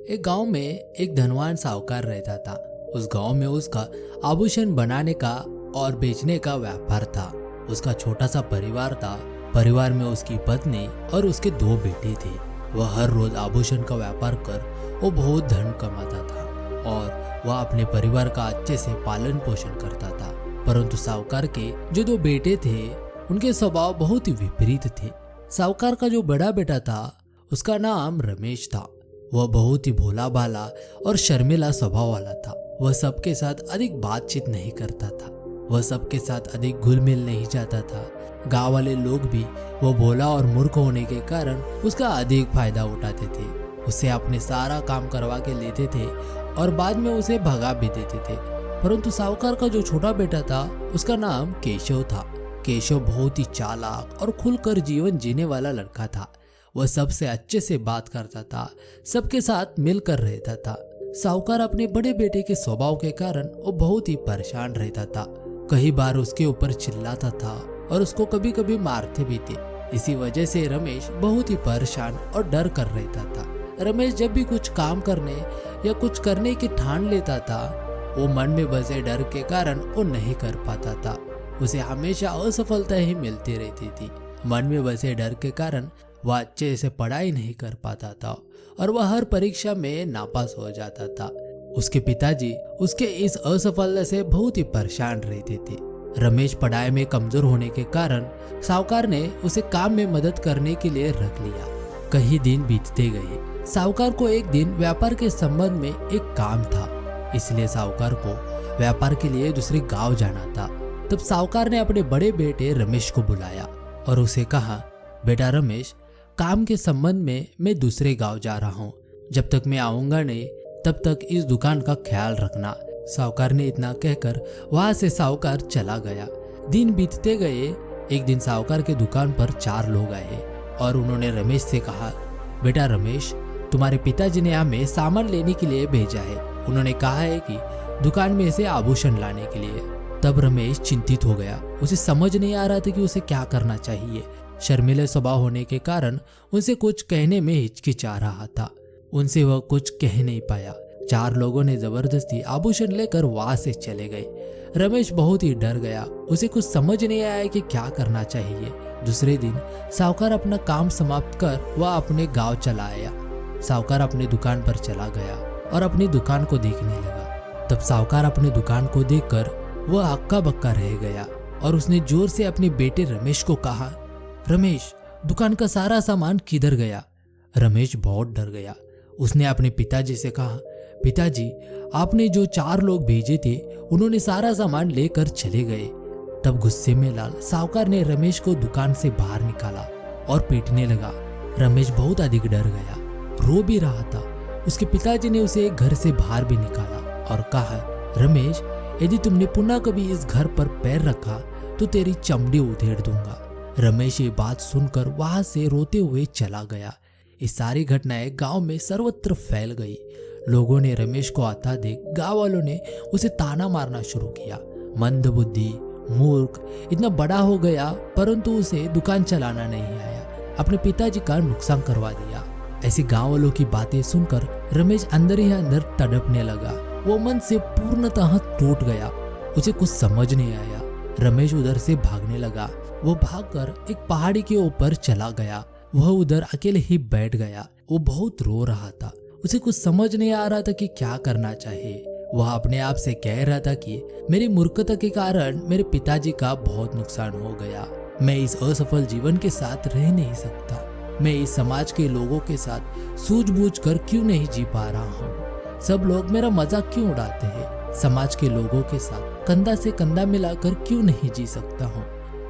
एक गांव में एक धनवान साहूकार रहता था। उस गांव में उसका आभूषण बनाने का और बेचने का व्यापार था। उसका छोटा सा परिवार था। परिवार में उसकी पत्नी और उसके 2 बेटे थे। वह हर रोज आभूषण का व्यापार कर वो बहुत धन कमाता था और वह अपने परिवार का अच्छे से पालन पोषण करता था। परंतु साहूकार के जो 2 बेटे थे उनके स्वभाव बहुत ही विपरीत थे। साहूकार का जो बड़ा बेटा था उसका नाम रमेश था। वह बहुत ही भोला भाला और शर्मिला स्वभाव वाला था। वह सबके साथ अधिक बातचीत नहीं करता था। वह सबके साथ अधिक घुल मिल नहीं जाता था। गांव वाले लोग भी वह भोला और मूर्ख होने के कारण उसका अधिक फायदा उठाते थे। उससे अपने सारा काम करवा के लेते थे और बाद में उसे भगा भी देते थे। परंतु साहूकार का जो छोटा बेटा था उसका नाम केशव था। केशव बहुत ही चालाक और खुलकर जीवन जीने वाला लड़का था। वह सबसे अच्छे से बात करता था, सबके साथ मिलकर रहता था। साहूकार अपने बड़े बेटे के स्वभाव के कारण वो बहुत ही परेशान रहता था। कई बार उसके ऊपर चिल्लाता था और उसको कभी कभी मारते भी थे। इसी वजह से रमेश बहुत ही परेशान और डर कर रहता था। रमेश जब भी कुछ काम करने या कुछ करने की ठान लेता था वो मन में बसे डर के कारण वो नहीं कर पाता था। उसे हमेशा असफलता ही मिलती रहती थी। मन में बसे डर के कारण वह अच्छे से पढ़ाई नहीं कर पाता था और वह हर परीक्षा में नापास हो जाता था। उसके पिताजी उसके इस असफलता से बहुत ही परेशान रहते थे। रमेश पढ़ाई में कमजोर होने के कारण साहूकार ने उसे काम में मदद करने के लिए रख लिया। कई दिन बीतते गए। साहूकार को एक दिन व्यापार के संबंध में एक काम था, इसलिए साहूकार को व्यापार के लिए दूसरे गांव जाना था। तब साहूकार ने अपने बड़े बेटे रमेश को बुलाया और उसे कहा, बेटा रमेश, काम के संबंध में मैं दूसरे गांव जा रहा हूँ। जब तक मैं आऊंगा नहीं तब तक इस दुकान का ख्याल रखना। साहूकार ने इतना कहकर वहां से साहूकार चला गया। दिन बीतते गए। एक दिन साहूकार के दुकान पर 4 लोग आए और उन्होंने रमेश से कहा, बेटा रमेश, तुम्हारे पिताजी ने हमें सामान लेने के लिए भेजा है। उन्होंने कहा है कि दुकान में से आभूषण लाने के लिए। तब रमेश चिंतित हो गया। उसे समझ नहीं आ रहा था कि उसे क्या करना चाहिए। शर्मीले स्वभाव होने के कारण उनसे कुछ कहने में हिचकिचा रहा था। उनसे वह कुछ कह नहीं पाया। 4 लोगों ने जबरदस्ती आभूषण लेकर वहां से चले गए। रमेश बहुत ही डर गया। उसे कुछ समझ नहीं आया कि क्या करना चाहिए। दूसरे दिन साहूकार अपना काम समाप्त कर वह अपने गांव चला आया। साहूकार अपनी दुकान पर चला गया और अपनी दुकान को देखने लगा। तब साहूकार अपनी दुकान को देखकर वह हक्का बक्का रह गया और उसने जोर से अपने बेटे रमेश को कहा, रमेश, दुकान का सारा सामान किधर गया? रमेश बहुत डर गया। उसने अपने पिताजी से कहा, पिताजी, आपने जो 4 लोग भेजे थे उन्होंने सारा सामान लेकर चले गए। तब गुस्से में लाल साहूकार ने रमेश को दुकान से बाहर निकाला और पीटने लगा। रमेश बहुत अधिक डर गया, रो भी रहा था। उसके पिताजी ने उसे घर से बाहर भी निकाला और कहा, रमेश, यदि तुमने पुनः कभी इस घर पर पैर रखा तो तेरी चमड़ी उधेड़ दूंगा। रमेश ये बात सुनकर वहां से रोते हुए चला गया। ये सारी घटनाएं गांव में सर्वत्र फैल गई। लोगों ने रमेश को आता देख गांव वालों ने उसे ताना मारना शुरू किया। मंदबुद्धि, मूर्ख, इतना बड़ा हो गया परंतु उसे दुकान चलाना नहीं आया। अपने पिताजी का नुकसान करवा दिया। ऐसी गांव वालों की बातें सुनकर रमेश अंदर ही अंदर तड़पने लगा। वो मन से पूर्णतः टूट गया। उसे कुछ समझ नहीं आया। रमेश उधर से भागने लगा। वो भागकर एक पहाड़ी के ऊपर चला गया। वह उधर अकेले ही बैठ गया। वो बहुत रो रहा था। उसे कुछ समझ नहीं आ रहा था कि क्या करना चाहिए। वह अपने आप से कह रहा था कि मेरी मूर्खता के कारण मेरे पिताजी का बहुत नुकसान हो गया। मैं इस असफल जीवन के साथ रह नहीं सकता। मैं इस समाज के लोगों के साथ सूझबूझ कर क्यों नहीं जी पा रहा हूँ? सब लोग मेरा मजाक क्यों उड़ाते हैं? समाज के लोगों के साथ कंधा से कंधा मिलाकर क्यों नहीं जी सकता हूँ?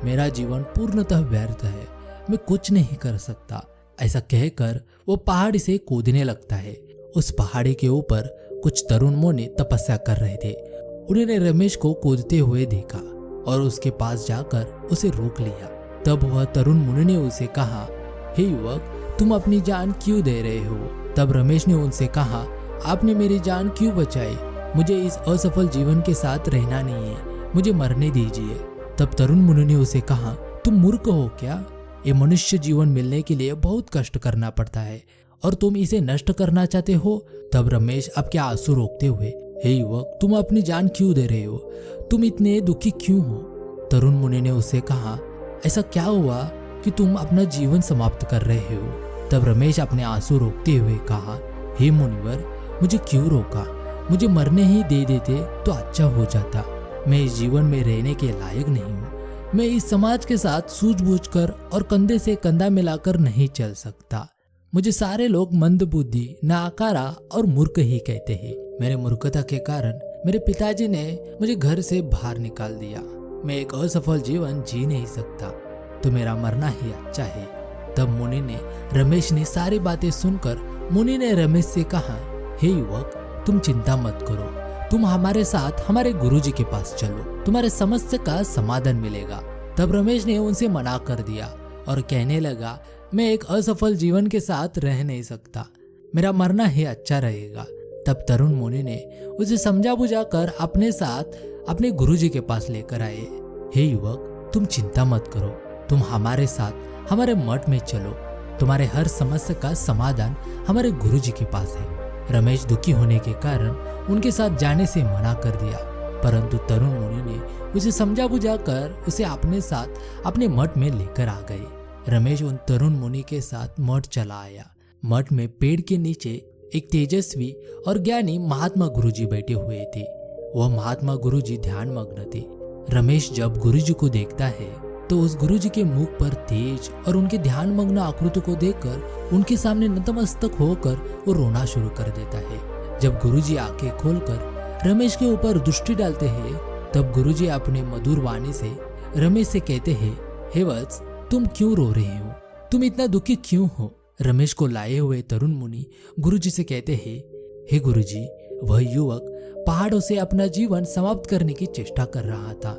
मेरा जीवन पूर्णतः व्यर्थ है। मैं कुछ नहीं कर सकता। ऐसा कहकर वो पहाड़ी से कूदने लगता है। उस पहाड़ी के ऊपर कुछ तरुण मोने तपस्या कर रहे थे। उन्होंने रमेश को कूदते हुए देखा और उसके पास जाकर उसे रोक लिया। तब वह तरुण मुनि ने उसे कहा, हे युवक, तुम अपनी जान क्यों दे रहे हो? तब रमेश ने उनसे कहा, आपने मेरी जान क्यों बचाई? मुझे इस असफल जीवन के साथ रहना नहीं है, मुझे मरने दीजिए। तब तरुण मुनि ने उसे कहा, तुम मूर्ख हो क्या? ये मनुष्य जीवन मिलने के लिए बहुत कष्ट करना पड़ता है और तुम इसे नष्ट करना चाहते हो। तब रमेश आपके आंसू रोकते हुए, हे युवक, तुम अपनी जान क्यों दे रहे हो? तुम इतने दुखी क्यों हो? तरुण मुनि ने उसे कहा, ऐसा क्या हुआ कि तुम अपना जीवन समाप्त कर रहे हो? तब रमेश अपने आंसू रोकते हुए कहा, हे मुनिवर, मुझे क्यों रोका? मुझे मरने ही दे देते तो अच्छा हो जाता। मैं इस जीवन में रहने के लायक नहीं हूँ। मैं इस समाज के साथ सूझबूझकर और कंधे से कंधा मिलाकर नहीं चल सकता। मुझे सारे लोग मंदबुद्धि, नाकारा और मूर्ख ही कहते हैं। मेरे मूर्खता के कारण मेरे पिताजी ने मुझे घर से बाहर निकाल दिया। मैं एक असफल जीवन जी नहीं सकता, तो मेरा मरना ही अच्छा है। तब मुनि ने रमेश ने सारी बातें सुनकर मुनि ने रमेश से कहा, हे युवक, तुम चिंता मत करो। तुम हमारे साथ हमारे गुरुजी के पास चलो, तुम्हारे समस्या का समाधान मिलेगा। तब रमेश ने उनसे मना कर दिया और कहने लगा, मैं एक असफल जीवन के साथ रह नहीं सकता, मेरा मरना ही अच्छा रहेगा। तब तरुण मुनि ने उसे समझा बुझा कर अपने साथ अपने गुरुजी के पास लेकर आए। हे युवक, तुम चिंता मत करो, तुम हमारे साथ हमारे मठ में चलो, तुम्हारे हर समस्या का समाधान हमारे गुरुजी के पास है। रमेश दुखी होने के कारण उनके साथ जाने से मना कर दिया, परंतु तरुण मुनि ने उसे समझा बुझा कर उसे अपने साथ अपने मठ में लेकर आ गए। रमेश उन तरुण मुनि के साथ मठ चला आया। मठ में पेड़ के नीचे एक तेजस्वी और ज्ञानी महात्मा गुरुजी बैठे हुए थे। वह महात्मा गुरुजी ध्यान मग्न थे। रमेश जब गुरुजी को देखता है तो उस गुरुजी के मुख पर तेज और उनके ध्यान मग्न आकृति को देखकर उनके सामने नतमस्तक होकर वो रोना शुरू कर देता है। जब गुरुजी आंखें खोलकर रमेश के ऊपर दृष्टि डालते हैं, तब गुरुजी अपने मधुर वाणी से रमेश से कहते हैं, हे वत्स, तुम क्यों रो रहे हो? तुम इतना दुखी क्यों हो? रमेश को लाए हुए तरुण मुनि गुरुजी से कहते हैं, हे गुरुजी, वह युवक पहाड़ों से अपना जीवन समाप्त करने की चेष्टा कर रहा था।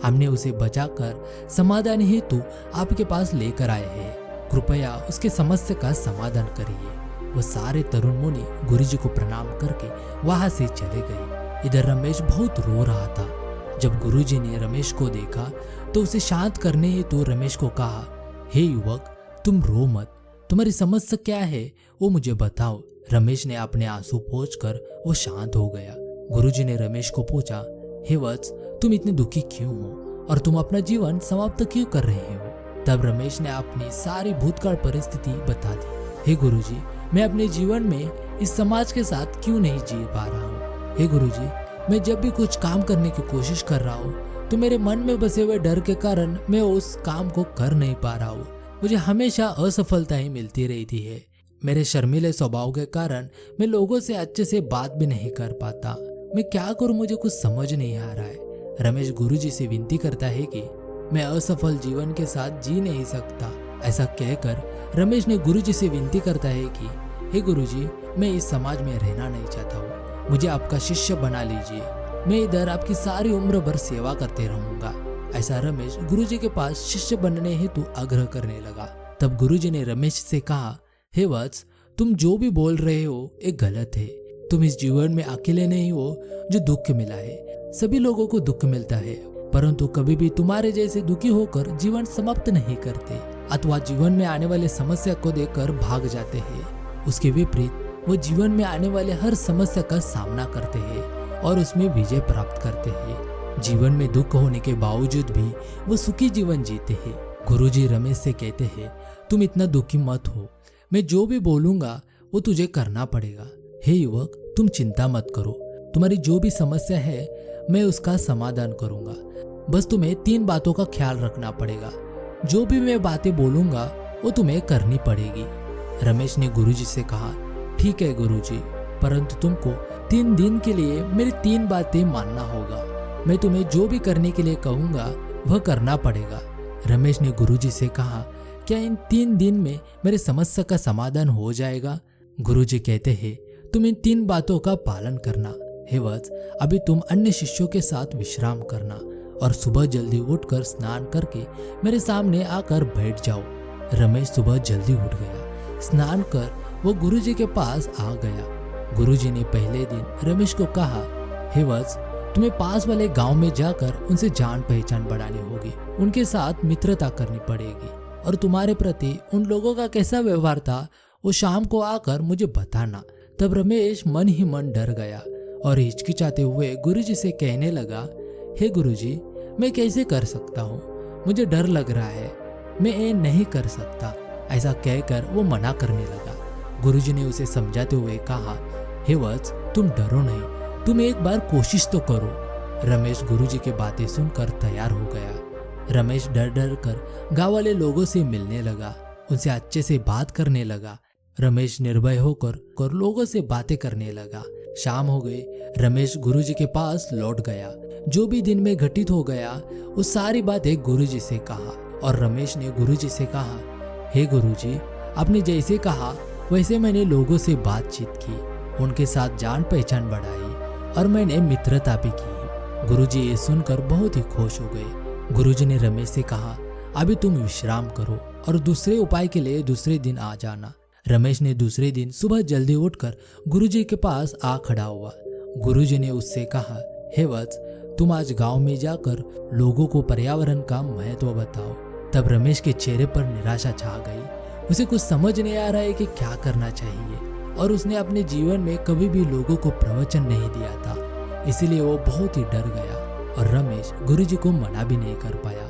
हमने उसे बचाकर समाधान हेतु आपके पास लेकर आए हैं। कृपया उसके समस्या का समाधान करिए। वो सारे तरुण मुनि गुरुजी को प्रणाम करके वहां से चले गए। इधर रमेश बहुत रो रहा था। जब गुरुजी ने रमेश को देखा तो उसे शांत करने हेतु रमेश को कहा, हे युवक, तुम रो मत, तुम्हारी समस्या क्या है वो मुझे बताओ। रमेश ने अपने आंसू पोंछकर वो शांत हो गया। गुरुजी ने रमेश को पूछा, हे वत्स, तुम इतने दुखी क्यों हो और तुम अपना जीवन समाप्त क्यों कर रहे हो? तब रमेश ने अपनी सारी भूतकाल परिस्थिति बता दी। हे गुरुजी, मैं अपने जीवन में इस समाज के साथ क्यों नहीं जी पा रहा हूँ? हे गुरुजी, मैं जब भी कुछ काम करने की कोशिश कर रहा हूँ तो मेरे मन में बसे हुए डर के कारण मैं उस काम को कर नहीं पा रहा हूँ। मुझे हमेशा असफलता ही मिलती रहती है। मेरे शर्मीले स्वभाव के कारण मैं लोगों से अच्छे से बात भी नहीं कर पाता। मैं क्या करूं, मुझे कुछ समझ नहीं आ रहा है। रमेश गुरुजी से विनती करता है कि मैं असफल जीवन के साथ जी नहीं सकता। ऐसा कहकर रमेश ने गुरुजी से विनती करता है कि हे गुरुजी, मैं इस समाज में रहना नहीं चाहता हूँ, मुझे आपका शिष्य बना लीजिए। मैं इधर आपकी सारी उम्र भर सेवा करते रहूंगा। ऐसा रमेश गुरुजी के पास शिष्य बनने हेतु आग्रह करने लगा। तब गुरुजी ने रमेश से कहा, हे वत्स, तुम जो भी बोल रहे हो ये गलत है। तुम इस जीवन में अकेले नहीं हो जो दुख मिला है। सभी लोगों को दुख मिलता है, परंतु कभी भी तुम्हारे जैसे दुखी होकर जीवन समाप्त नहीं करते अथवा जीवन में आने वाले समस्या को देखकर भाग जाते हैं। उसके विपरीत वो जीवन में आने वाले हर समस्या का सामना करते हैं और उसमें विजय प्राप्त करते हैं। जीवन में दुख होने के बावजूद भी वो सुखी जीवन जीते हैं। गुरुजी रमेश से कहते हैं, तुम इतना दुखी मत हो, मैं जो भी बोलूंगा वो तुझे करना पड़ेगा। हे युवक, तुम चिंता मत करो, तुम्हारी जो भी समस्या है मैं उसका समाधान करूंगा। बस तुम्हें 3 बातों का ख्याल रखना पड़ेगा। जो भी मैं बातें बोलूंगा वो तुम्हें करनी पड़ेगी। रमेश ने गुरुजी से कहा, ठीक है गुरुजी, परंतु तुमको 3 दिन के लिए मेरी 3 बातें मानना होगा। मैं तुम्हें जो भी करने के लिए कहूंगा वह करना पड़ेगा। रमेश ने गुरुजी से कहा, क्या इन 3 दिन में मेरे समस्या का समाधान हो जाएगा? गुरुजी कहते हैं, तुम इन 3 बातों का पालन करना। हे वत्स, अभी तुम अन्य शिष्यों के साथ विश्राम करना और सुबह जल्दी उठकर स्नान करके मेरे सामने आकर बैठ जाओ। रमेश सुबह जल्दी उठ गया। स्नान कर वो गुरुजी के पास आ गया। गुरुजी ने पहले दिन रमेश को कहा, हे वत्स, तुम्हें पास वाले गांव में जाकर उनसे जान पहचान बढ़ानी होगी, उनके साथ मित्रता करनी पड़ेगी और तुम्हारे प्रति उन लोगों का कैसा व्यवहार था वो शाम को आकर मुझे बताना। तब रमेश मन ही मन डर गया और हिचकिचाते हुए गुरुजी से कहने लगा, हे गुरुजी, मैं कैसे कर सकता हूँ, मुझे डर लग रहा है, मैं ये नहीं कर सकता। ऐसा कहकर वो मना करने लगा। गुरुजी ने उसे समझाते हुए कहा, हे वत्स, तुम डरो नहीं, तुम एक बार कोशिश तो करो। रमेश गुरुजी की बातें सुनकर तैयार हो गया। रमेश डर डर कर गांव वाले लोगों से मिलने लगा, उनसे अच्छे से बात करने लगा। रमेश निर्भय होकर लोगों से बातें करने लगा। शाम हो गई, रमेश गुरुजी के पास लौट गया। जो भी दिन में घटित हो गया वो सारी बातें गुरुजी से कहा और रमेश ने गुरुजी से कहा, हे गुरुजी, आपने जैसे कहा वैसे मैंने लोगों से बातचीत की, उनके साथ जान पहचान बढ़ाई और मैंने मित्रता भी की। गुरुजी ये सुनकर बहुत ही खुश हो गए। गुरुजी ने रमेश से कहा, अभी तुम विश्राम करो और दूसरे उपाय के लिए दूसरे दिन आ जाना। रमेश ने दूसरे दिन सुबह जल्दी उठकर गुरुजी के पास आ खड़ा हुआ। गुरुजी ने उससे कहा, हे वत्स, तुम आज गांव में जाकर लोगों को पर्यावरण का महत्व बताओ। तब रमेश के चेहरे पर निराशा छा गई। उसे कुछ समझ नहीं आ रहा है कि क्या करना चाहिए और उसने अपने जीवन में कभी भी लोगों को प्रवचन नहीं दिया था, इसलिए वो बहुत ही डर गया और रमेश गुरुजी को मना भी नहीं कर पाया।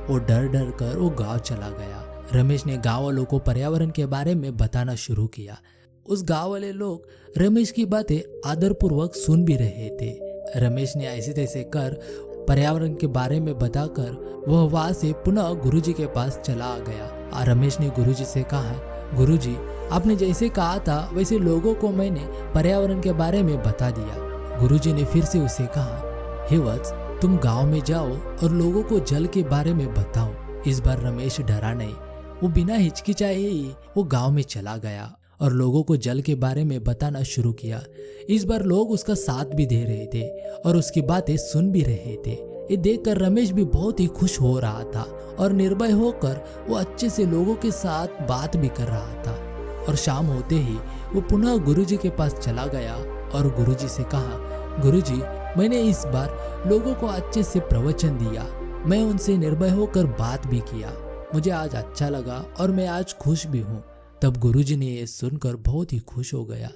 वो डर डर कर वो गांव चला गया। रमेश ने गांव वालों को पर्यावरण के बारे में बताना शुरू किया। उस गांव वाले लोग रमेश की बातें आदरपूर्वक सुन भी रहे थे। रमेश ने ऐसे तैसे कर पर्यावरण के बारे में बताकर वह वहां से पुनः गुरुजी के पास चला गया। रमेश ने गुरुजी से कहा, गुरुजी, आपने जैसे कहा था वैसे लोगों को मैंने पर्यावरण के बारे में बता दिया। गुरुजी ने फिर से उसे कहा, हे वत्स, तुम गांव में जाओ और लोगों को जल के बारे में बताओ। इस बार रमेश डरा नहीं, वो बिना हिचकिचाए ही वो गांव में चला गया और लोगों को जल के बारे में बताना शुरू किया। इस बार लोग उसका साथ भी दे रहे थे और उसकी बातें सुन भी रहे थे। ये देखकर रमेश भी बहुत ही खुश हो रहा था और निर्भय होकर वो अच्छे से लोगों के साथ बात भी कर रहा था। और शाम होते ही वो पुनः गुरुजी के पास चला गया और गुरुजी से कहा, गुरुजी, मैंने इस बार लोगों को अच्छे से प्रवचन दिया, मैं उनसे निर्भय होकर बात भी किया, मुझे आज अच्छा लगा और मैं आज खुश भी हूँ। तब गुरुजी ने ये सुनकर बहुत ही खुश हो गया।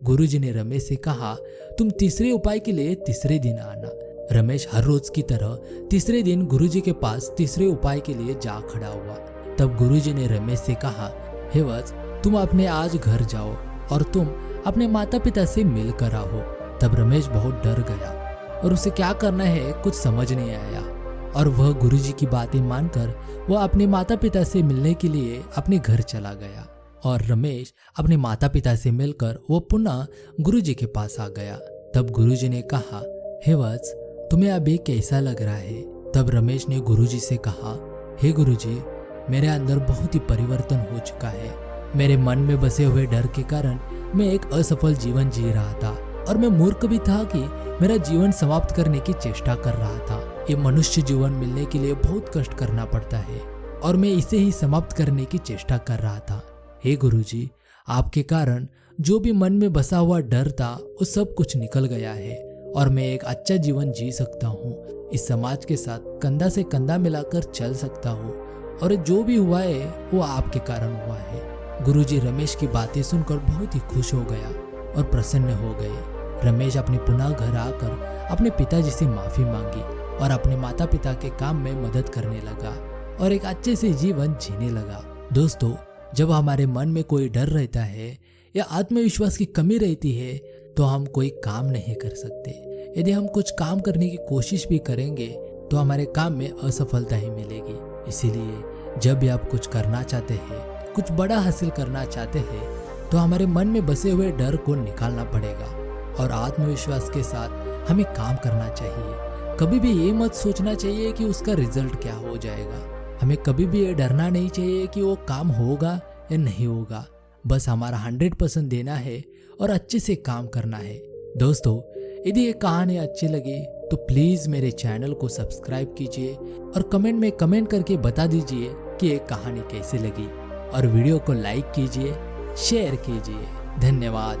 गुरुजी ने रमेश से कहा, तुम तीसरे उपाय के लिए तीसरे दिन आना। रमेश हर रोज की तरह तीसरे दिन गुरुजी के पास तीसरे उपाय के लिए जा खड़ा हुआ। तब गुरुजी ने रमेश से कहा, हे वत्स, तुम अपने आज घर जाओ और तुम अपने माता पिता से मिलकर आओ। तब रमेश बहुत डर गया और उसे क्या करना है कुछ समझ नहीं आया और वह गुरुजी की बातें मानकर वह अपने माता पिता से मिलने के लिए अपने घर चला गया। और रमेश अपने माता पिता से मिलकर वो पुनः गुरुजी के पास आ गया। तब गुरुजी ने कहा, हे वत्स, तुम्हें अभी कैसा लग रहा है? तब रमेश ने गुरुजी से कहा, हे गुरुजी, मेरे अंदर बहुत ही परिवर्तन हो चुका है। मेरे मन में बसे हुए डर के कारण मैं एक असफल जीवन जी रहा था और मैं मूर्ख भी था कि मेरा जीवन समाप्त करने की चेष्टा कर रहा था। ये मनुष्य जीवन मिलने के लिए बहुत कष्ट करना पड़ता है और मैं इसे ही समाप्त करने की चेष्टा कर रहा था। हे गुरुजी, आपके कारण जो भी मन में बसा हुआ डर था वो सब कुछ निकल गया है और मैं एक अच्छा जीवन जी सकता हूँ। इस समाज के साथ कंधा से कंधा मिलाकर चल सकता हूँ और जो भी हुआ है वो आपके कारण हुआ है। गुरुजी रमेश की बातें सुनकर बहुत ही खुश हो गया और प्रसन्न हो गए। रमेश अपने पुनः घर आकर अपने पिताजी से माफी मांगी और अपने माता पिता के काम में मदद करने लगा और एक अच्छे से जीवन जीने लगा। दोस्तों, जब हमारे मन में कोई डर रहता है या आत्मविश्वास की कमी रहती है तो हम कोई काम नहीं कर सकते। यदि हम कुछ काम करने की कोशिश भी करेंगे तो हमारे काम में असफलता ही मिलेगी। इसीलिए जब भी आप कुछ करना चाहते हैं, कुछ बड़ा हासिल करना चाहते हैं, तो हमारे मन में बसे हुए डर को निकालना पड़ेगा और आत्मविश्वास के साथ हमें काम करना चाहिए। कभी भी ये मत सोचना चाहिए कि उसका रिजल्ट क्या हो जाएगा। हमें कभी भी ये डरना नहीं चाहिए कि वो काम होगा या नहीं होगा। बस हमारा 100% देना है और अच्छे से काम करना है। दोस्तों, यदि ये कहानी अच्छी लगी तो प्लीज मेरे चैनल को सब्सक्राइब कीजिए और कमेंट में कमेंट करके बता दीजिए कि ये कहानी कैसी लगी और वीडियो को लाइक कीजिए, शेयर कीजिए। धन्यवाद।